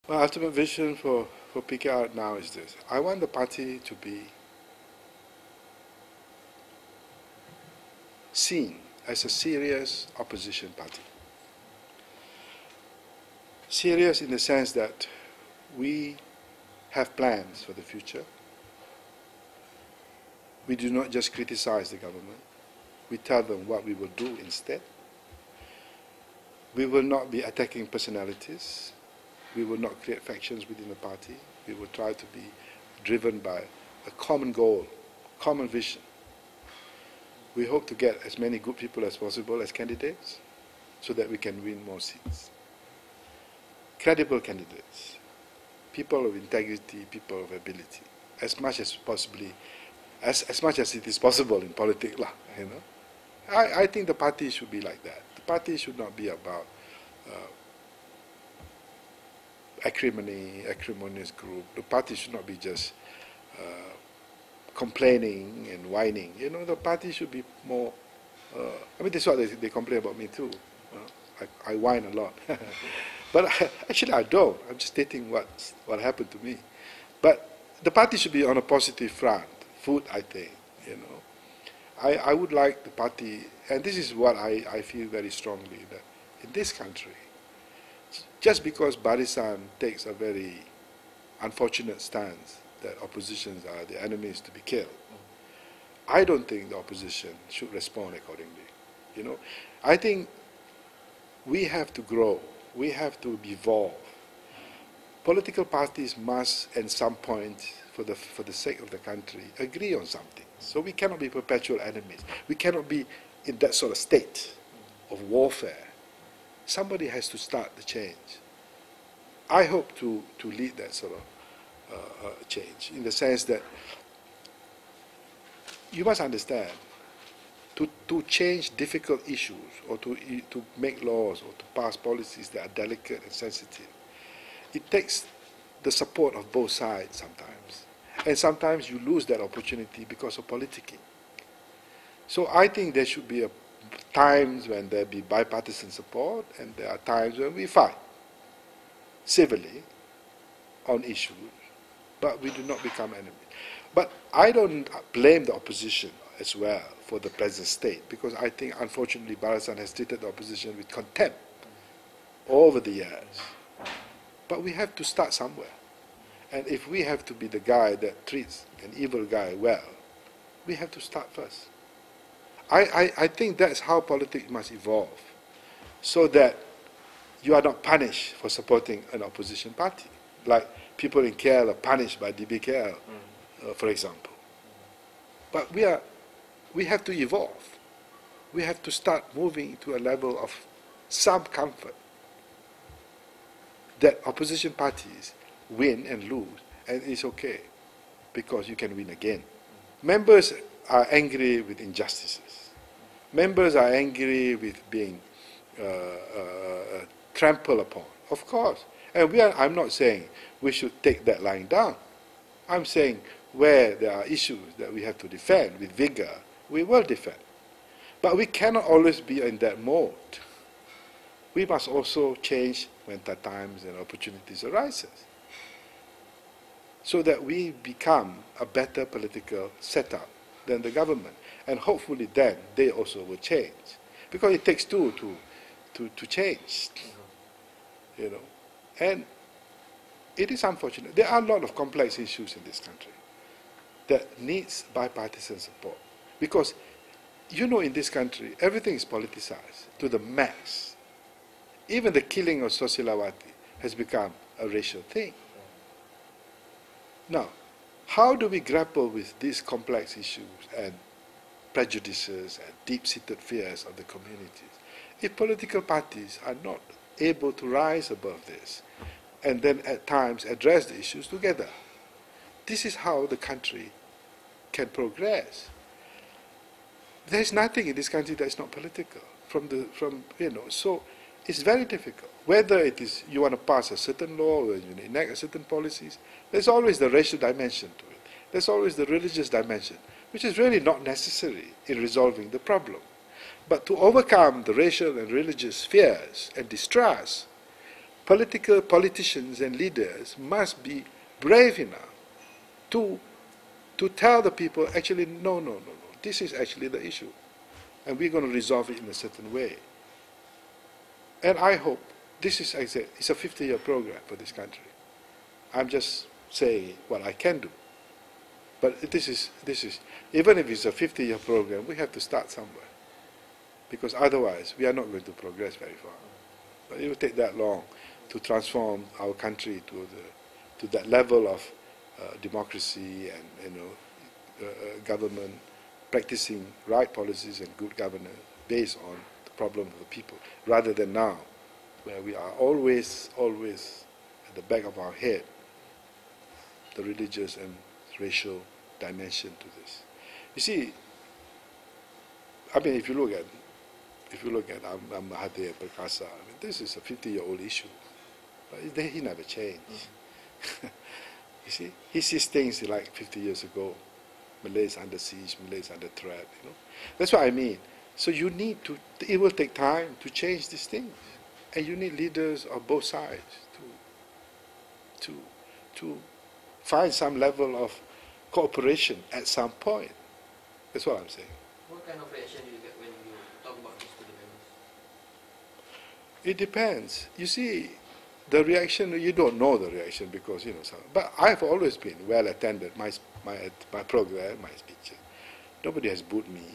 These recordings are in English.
My ultimate vision for PKR now is this. I want the party to be seen as a serious opposition party. Serious in the sense that we have plans for the future. We do not just criticize the government. We tell them what we will do instead. We will not be attacking personalities. We will not create factions within the party. We will try to be driven by a common goal, common vision. We hope to get as many good people as possible as candidates so that we can win more seats. Credible candidates, people of integrity, people of ability, as much as possibly, as much as it is possible in politics, you know. I think the party should be like that. The party should not be about acrimonious group. The party should not be just complaining and whining. You know, the party should be more. I mean, that's what they complain about me too. I whine a lot, but actually I don't. I'm just stating what happened to me. But the party should be on a positive front. Food, I think. You know, I would like the party, and this is what I feel very strongly, that in this country, just because Barisan takes a very unfortunate stance that oppositions are the enemies to be killed, I don't think the opposition should respond accordingly. You know, I think we have to grow. We have to evolve. Political parties must, at some point, for the sake of the country, agree on something. So we cannot be perpetual enemies. We cannot be in that sort of state of warfare. Somebody has to start the change. I hope to lead that sort of change, in the sense that you must understand, to change difficult issues, or to make laws, or to pass policies that are delicate and sensitive, it takes the support of both sides sometimes. And sometimes you lose that opportunity because of politicking. So I think there should be times when there be bipartisan support, and there are times when we fight civilly on issues, but we do not become enemies. But I don't blame the opposition as well for the present state, because I think, unfortunately, Barisan has treated the opposition with contempt over the years. But we have to start somewhere. And if we have to be the guy that treats an evil guy well, we have to start first. I think that's how politics must evolve, so that you are not punished for supporting an opposition party, like people in KL are punished by DBKL, for example. But we have to evolve. We have to start moving to a level of some comfort that opposition parties win and lose, and it's okay, because you can win again. Members are angry with injustices. Members are angry with being trampled upon, of course. And I'm not saying we should take that line down. I'm saying where there are issues that we have to defend with vigor, we will defend. But we cannot always be in that mode. We must also change when the times and opportunities arises, so that we become a better political setup than the government. And hopefully then they also will change. Because it takes two to change, you know. And it is unfortunate. There are a lot of complex issues in this country that needs bipartisan support. Because, you know, in this country, everything is politicized to the max. Even the killing of Sosilawati has become a racial thing. Now, how do we grapple with these complex issues and prejudices and deep-seated fears of the communities if political parties are not able to rise above this and then at times address the issues together? This is how the country can progress. There is nothing in this country that is not political. So it's very difficult. Whether it is you want to pass a certain law or you enact certain policies, there's always the racial dimension to it. There's always the religious dimension, which is really not necessary in resolving the problem. But to overcome the racial and religious fears and distrust, politicians and leaders must be brave enough to tell the people, actually, no, no, no, no, this is actually the issue, and we're going to resolve it in a certain way. And I hope this is, as I said, it's a 50-year program for this country. I'm just saying what I can do. But this is, even if it's a 50-year program, we have to start somewhere. Because otherwise, we are not going to progress very far. But it will take that long to transform our country to that level of democracy and government practicing right policies and good governance based on the problem of the people, rather than now, where we are always at the back of our head, the religious and racial dimension to this. You see, I mean, if you look at Mahathir Perkasa, I mean, this is a 50-year-old issue, but he never changed. You see, he sees things like 50 years ago. Malays under siege, Malays under threat. You know, that's what I mean. So you need to. It will take time to change these things, and you need leaders of both sides to find some level of cooperation at some point. That's what I'm saying. What kind of reaction do you get when you talk about this to the members? It depends. You see, the reaction, you don't know the reaction because, but I've always been well attended, my program, my speeches. Nobody has booed me.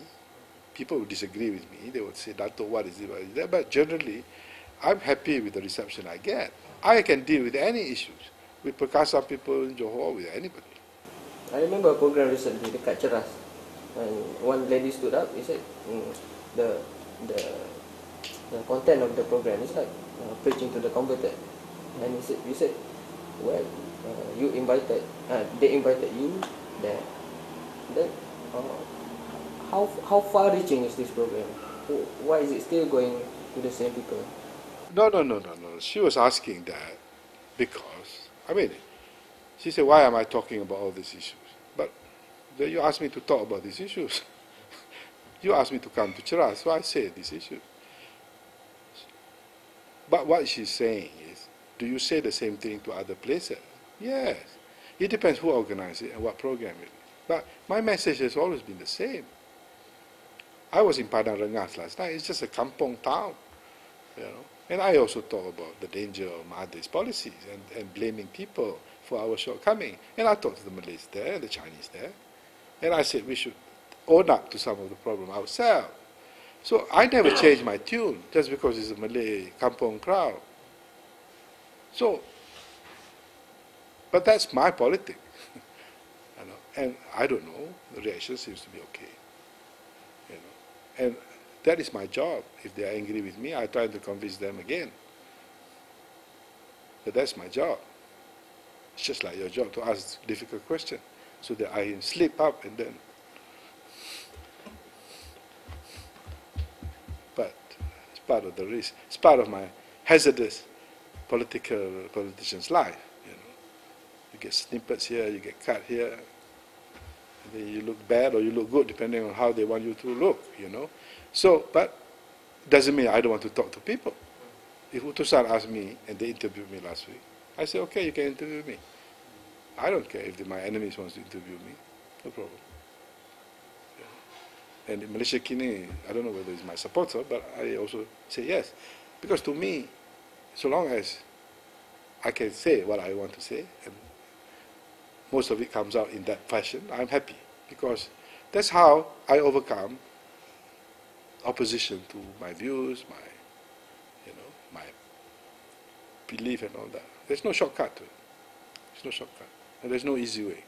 People who disagree with me, they would say, Dato, what is it, what is that? But generally, I'm happy with the reception I get. I can deal with any issues, with Perkasa people in Johor, with anybody. I remember a program recently, dekat Ceras, and one lady stood up, he said, the content of the program is like preaching to the converted. And you said, well, they invited you there. Then, how far-reaching is this program? Why is it still going to the same people? No. She was asking that because, she said, why am I talking about all these issues? But then you asked me to talk about these issues. You asked me to come to Cheras, so I said these issues. But what she's saying is, do you say the same thing to other places? Yes. It depends who organizes it and what program it is. But my message has always been the same. I was in Padang Rengas last night. It's just a kampong town, And I also talk about the danger of Mahathir's policies and blaming people for our shortcoming. And I talked to the Malays there, the Chinese there. And I said we should own up to some of the problem ourselves. So I never change my tune just because it's a Malay kampong crowd. So, but that's my politics, and I don't know. The reaction seems to be okay, and that is my job. If they are angry with me, I try to convince them again. But that's my job. It's just like your job to ask difficult questions, so that I slip up and then. But it's part of the risk. It's part of my hazardous politician's life. You get snippets here, you get cut here, and then you look bad or you look good depending on how they want you to look. So, but doesn't mean I don't want to talk to people. If Utusan asked me and they interviewed me last week, I said, okay, you can interview me. I don't care if my enemies want to interview me, no problem. And in Malaysia Kini, I don't know whether it's my supporter, but I also say yes, because to me, so long as I can say what I want to say, and most of it comes out in that fashion, I'm happy. Because that's how I overcome opposition to my views, my belief and all that. There's no shortcut to it. There's no shortcut. And there's no easy way.